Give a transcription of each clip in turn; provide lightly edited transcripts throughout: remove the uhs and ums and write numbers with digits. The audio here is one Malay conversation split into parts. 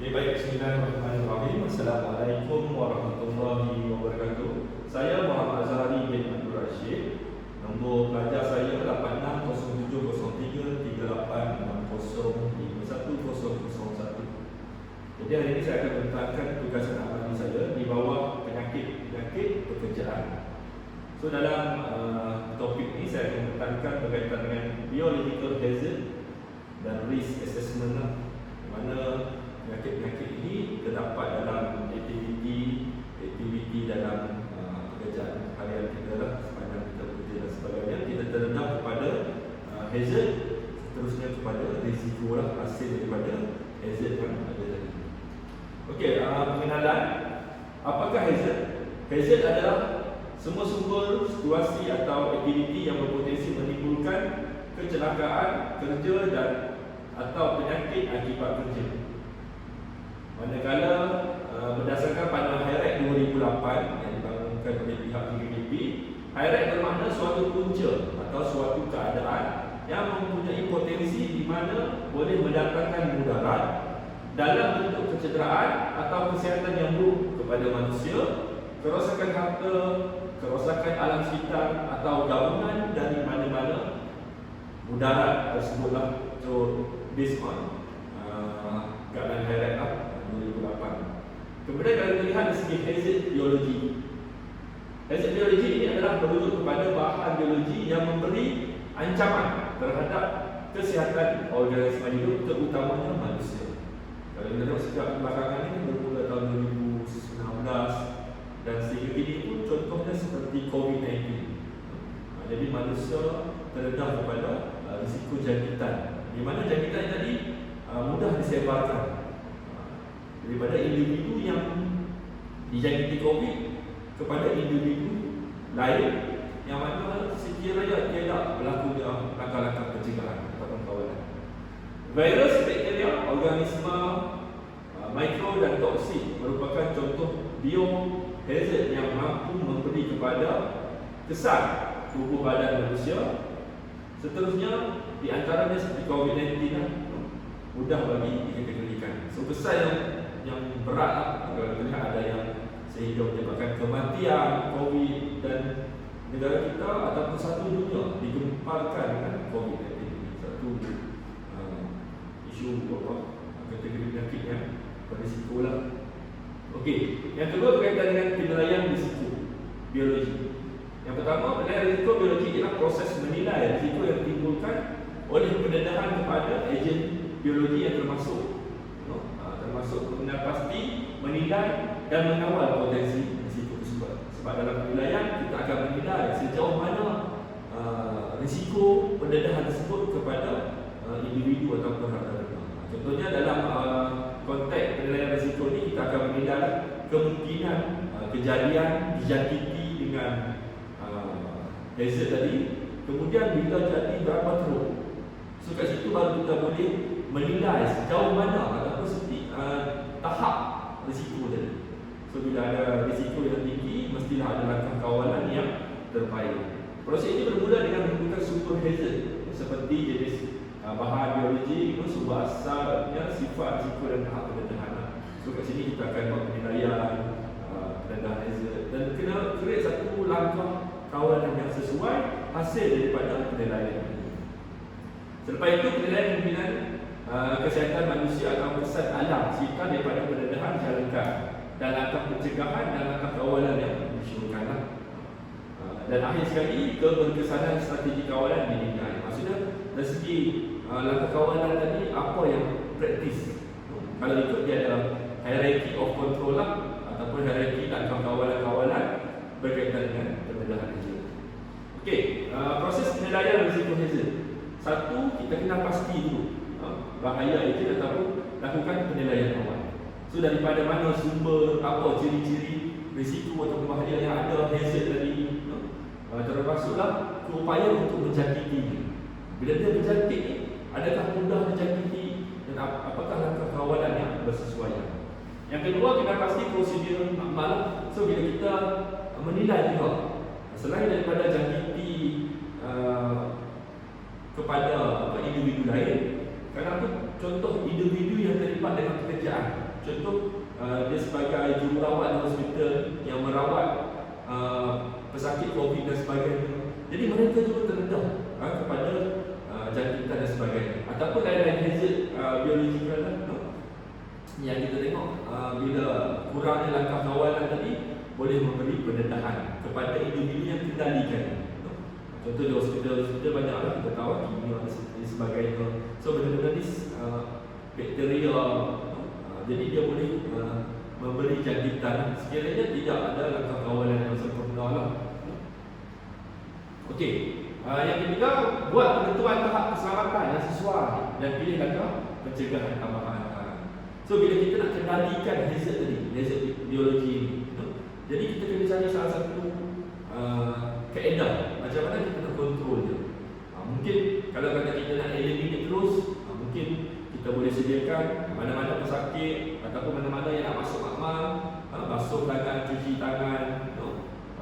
Okay, baik, bismillahirrahmanirrahim. Assalamualaikum warahmatullahi wabarakatuh. Saya Muhammad Azhari bin Abdul Rashid. Nombor pelajar saya 86070338605101. Jadi hari ini saya akan menerangkan tugasan amali saya di bawah penyakit pekerjaan. So dalam topik ini saya akan menerangkan berkaitan dengan biological hazard dan risk assessment, mana penyakit-penyakit ini terdapat dalam aktiviti dalam pekerjaan harian kita sepanjang kita bekerja dan sebagainya. Kita terendam kepada hazard, seterusnya kepada risiko hasil daripada hazard yang ada tadi. Okey, pengenalan. Apakah hazard? Hazard adalah semua sumber, situasi atau aktiviti yang berpotensi menimbulkan kecelakaan kerja dan atau penyakit akibat kerja. Manakala berdasarkan panduan HIRAC 2008 yang dibangunkan oleh pihak PBB, HIRAC bermakna suatu punca atau suatu keadaan yang mempunyai potensi di mana boleh mendatangkan mudarat dalam bentuk kecederaan atau kesihatan yang buruk kepada manusia, kerosakan harta, kerosakan alam sekitar atau gabungan dari mana-mana mudarat tersebutlah. So based on guideline HIRAC 2008. Kemudian kalau kita lihat dari segi hazard biologi, hazard biologi ini adalah merujuk kepada bahan biologi yang memberi ancaman terhadap kesihatan organisma hidup, terutamanya manusia. Kalau kita tengok sejak belakangan ini bermula tahun 2019 dan sehingga kini pun contohnya seperti COVID-19. Jadi manusia terdedah kepada risiko jangkitan, di mana jangkitan tadi mudah disebarkan daripada individu yang dijangkiti COVID kepada individu lain yang mana sekiranya tidak berlaku langkah-langkah pencegahan atau kawalan. Virus, bakteria, organisma mikro dan toksik merupakan contoh biohazard yang mampu memberi kepada kesan tubuh badan manusia. Seterusnya di antaranya seperti COVID-19 mudah bagi dikategorikan. So kesan yang berat kalau kita lihat ada yang sehingga menyebabkan kematian COVID, dan negara kita ataupun satu dunia digemparkan dengan COVID-19. Satu isu kategori penyakit yang berisiko lah. Okey, yang kedua berkaitan dengan penilaian risiko biologi. Yang pertama, penilaian risiko biologi ialah proses menilai risiko yang ditimbulkan oleh pendedahan kepada ejen biologi yang termasuk mengenal pasti, menilai dan mengawal potensi risiko tersebut. Sebab dalam penilaian kita akan menilai sejauh mana risiko pendedahan tersebut kepada individu atau harta benda. Contohnya dalam konteks penilaian risiko ini kita akan menilai kemungkinan kejadian dijangkiti dengan hazard tadi, kemudian bila jadi berapa teruk. So kat situ baru kita boleh menilai sejauh mana ataupun tahap risiko tadi. So bila ada risiko yang tinggi, mestilah ada langkah kawalan yang terbaik. Proses ini bermula dengan menggunakan sumber hazard seperti jenis bahan biologi itu sumber asalnya, sifat risiko dan tahap pendedahan. So kat sini kita akan buat penilaian pendedahan hazard dan kena create satu langkah kawalan yang sesuai hasil daripada penilaian ini. Selepas itu penilaian kemungkinan kesihatan manusia atau kesan alam sekitar daripada pendedahan dijalankan dan langkah pencegahan dan langkah kawalan yang disyorkan. Dan akhir sekali keberkesanan strategi kawalan dinilai. Maksudnya dari segi langkah kawalan tadi apa yang praktis. Kalau ikut dia ada hierarchy of control lah, ataupun hierarchy langkah kawalan-kawalan berkaitan dengan pendedahan hazard. Okey, proses penilaian risiko hazard. Satu, kita kena pasti dulu bahaya itu ataupun lakukan penilaian awal. So daripada mana sumber, apa ciri-ciri risiko atau bahaya yang ada hazard tadi, termasuklah upaya untuk menjangkiti. Bila dia menjangkit ni, adakah mudah menjangkiti dan apakah langkah kawalan yang bersesuaian. Yang kedua, kita pasti prosedur amal. So bila kita menilai juga, selain daripada jangkiti kepada individu lain, Karena itu contoh individu yang terlibat dengan pekerjaan. Contoh dia sebagai jururawat di hospital yang merawat pesakit COVID dan sebagainya. Jadi mereka juga terdedah kepada jangkitan dan sebagainya. Ataupun lain-lain hazard biologikal yang kita tengok bila kurangnya langkah kawalan tadi boleh memberi pendedahan kepada individu yang kendalikan. Contoh di hospital banyaklah kita tahu kimia dan sebagainya. So benda-benda ni bakteria, jadi dia boleh memberi jangkitan sekiranya tidak ada langkah kawalan yang sempurna lah. Okey, yang ketiga, buat penentuan tahap keselamatan yang sesuai dan pilih langkah pencegahan tambahan. So bila kita nak kendalikan hazard tadi, hazard biologi ni, jadi kita kena cari salah satu kaedah macam mana kita nak kontrol dia. Mungkin kalau kata kita nak eliminate terus, mungkin kita boleh sediakan mana-mana pesakit ataupun mana-mana yang nak masuk makmal, basuh tangan, cuci tangan,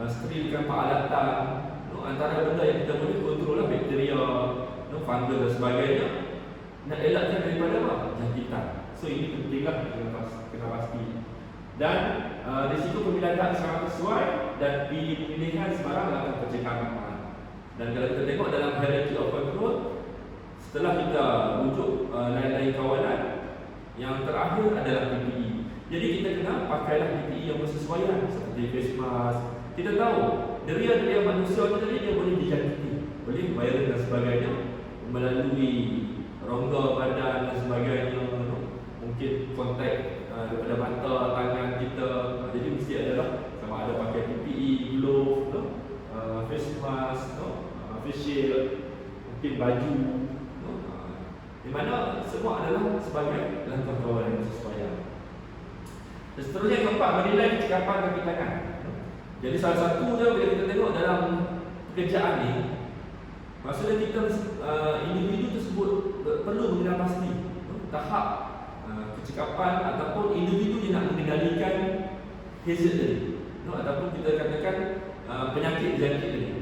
sterilkan peralatan. Antara benda yang kita boleh kontrol lah bakteria, fungus dan sebagainya. Nak elakkan daripada apa? Jangkitan. So ini pentinglah kena pasti. Dan risiko pemilihan tahap sangat sesuai dan pilihan sebarang langkah pencegahan. Dan kalau kita tengok dalam hierarchy of control, setelah kita rujuk lain-lain kawalan, yang terakhir adalah PPE. Jadi kita kena pakailah PPE yang bersesuaian seperti face mask. Kita tahu deria-deria manusia ni tadi dia boleh dijangkiti, boleh virus dan sebagainya melalui rongga badan dan sebagainya, mungkin kontak daripada mata, tangan kita. Jadi mesti adalah sama ada pakai PPE, glove, face mask, face shield, mungkin baju, di mana semua adalah sebagai langkah kawalan yang sesuai. Dan seterusnya keempat, menilai kecekapan kaki tangan. Jadi salah satu dia bila kita tengok dalam pekerjaan ni, maksudnya kita individu tersebut perlu mengenal pasti tahap kecekapan ataupun individu yang nak mengendalikan hazard tadi, ataupun kita katakan penyakit jangkit tadi.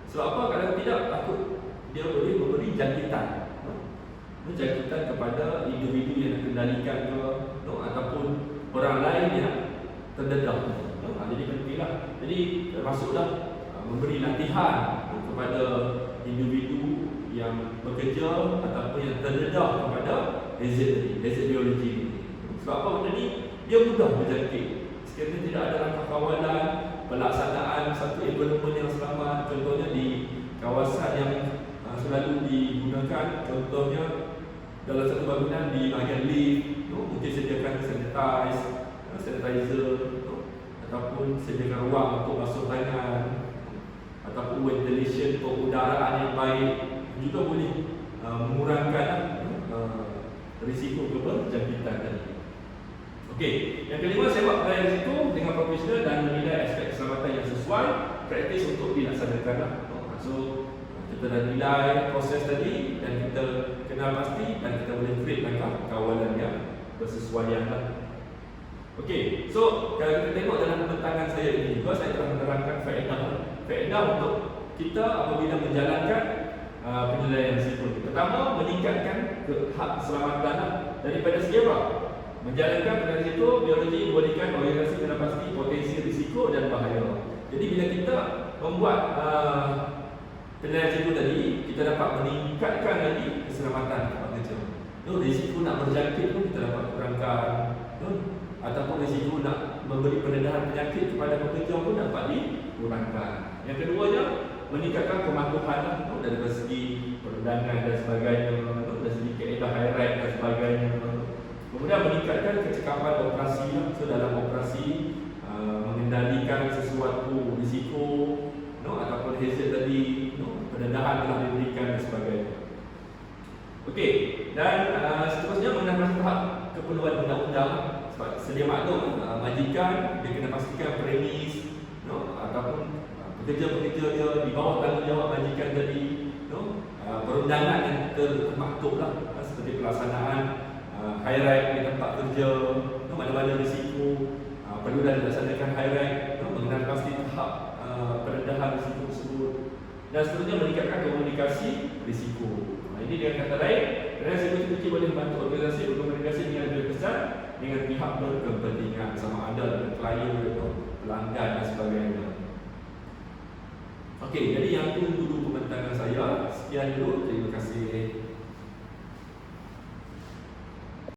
Sebab apa? Kalau tidak, takut dia boleh memberi jangkitan, jangkitan kepada individu yang nak kendalikan ke, ataupun orang lain yang terdedah. Jadi pentinglah. Jadi termasuklah memberi latihan kepada individu yang bekerja ataupun yang terdedah kepada hazard biologi ini. Sebab apa benda ni? Dia mudah berjangkit. Sekiranya tidak ada langkah kawalan, pelaksanaan satu environment yang selamat, contohnya di kawasan yang selalu digunakan, contohnya dalam satu bangunan di bahagian lift, mungkin sediakan sanitizer, ataupun sediakan ruang untuk basuh tangan, ataupun ventilation untuk udaraan yang baik, juga boleh mengurangkan risiko berjangkitan tadi. Okey, yang kelima, semak penilaian risiko dengan profesional dan menilai aspek keselamatan yang sesuai, praktis untuk dilaksanakan. So kita dah nilai proses tadi dan kita kenal pasti dan kita boleh create langkah kawalan yang bersesuaian lah. Okey, so kalau kita tengok dalam pembentangan saya ini juga, saya telah menerangkan faedah untuk kita apabila menjalankan penilaian risiko. Pertama, meningkatkan hak keselamatan daripada segi apa? Menjalankan penilaian risiko biologi membolehkan organisasi mengenal pasti potensi risiko dan bahaya. Jadi bila kita membuat penilaian risiko tadi, kita dapat meningkatkan lagi keselamatan pekerja. Risiko nak berjangkit pun kita dapat kurangkan, ataupun risiko nak memberi pendedahan penyakit kepada pekerja pun dapat dikurangkan. Yang keduanya, meningkatkan kemampuan dari segi perundangan dan sebagainya, dari segi kaedah hierarki dan sebagainya. Kemudian meningkatkan kecekapan operasi. So dalam operasi mengendalikan sesuatu risiko ataupun hazard tadi, pendedahan telah diberikan dan sebagainya. Okey, dan seterusnya mengenai tahap keperluan undang-undang. Sebab sedia maklum, majikan dia kena pastikan premis, ataupun pekerja-pekerja dia di bawah tanggungjawab majikan tadi, perundangan yang termaktub lah, seperti pelaksanaan hierarki di tempat kerja, mana-mana risiko perlu dah dilaksanakan hierarki, mengenal pasti tahap pendedahan risiko tersebut, dan seterusnya meningkatkan komunikasi risiko. Ini dengan kata lain, risiko tinggi boleh membantu organisasi berkomunikasi dengan lebih besar dengan dengan pihak berkepentingan, sama ada dengan klien atau pelanggan dan sebagainya. Okey, jadi yang itu dulu pembincangan saya. Sekian dulu, terima kasih.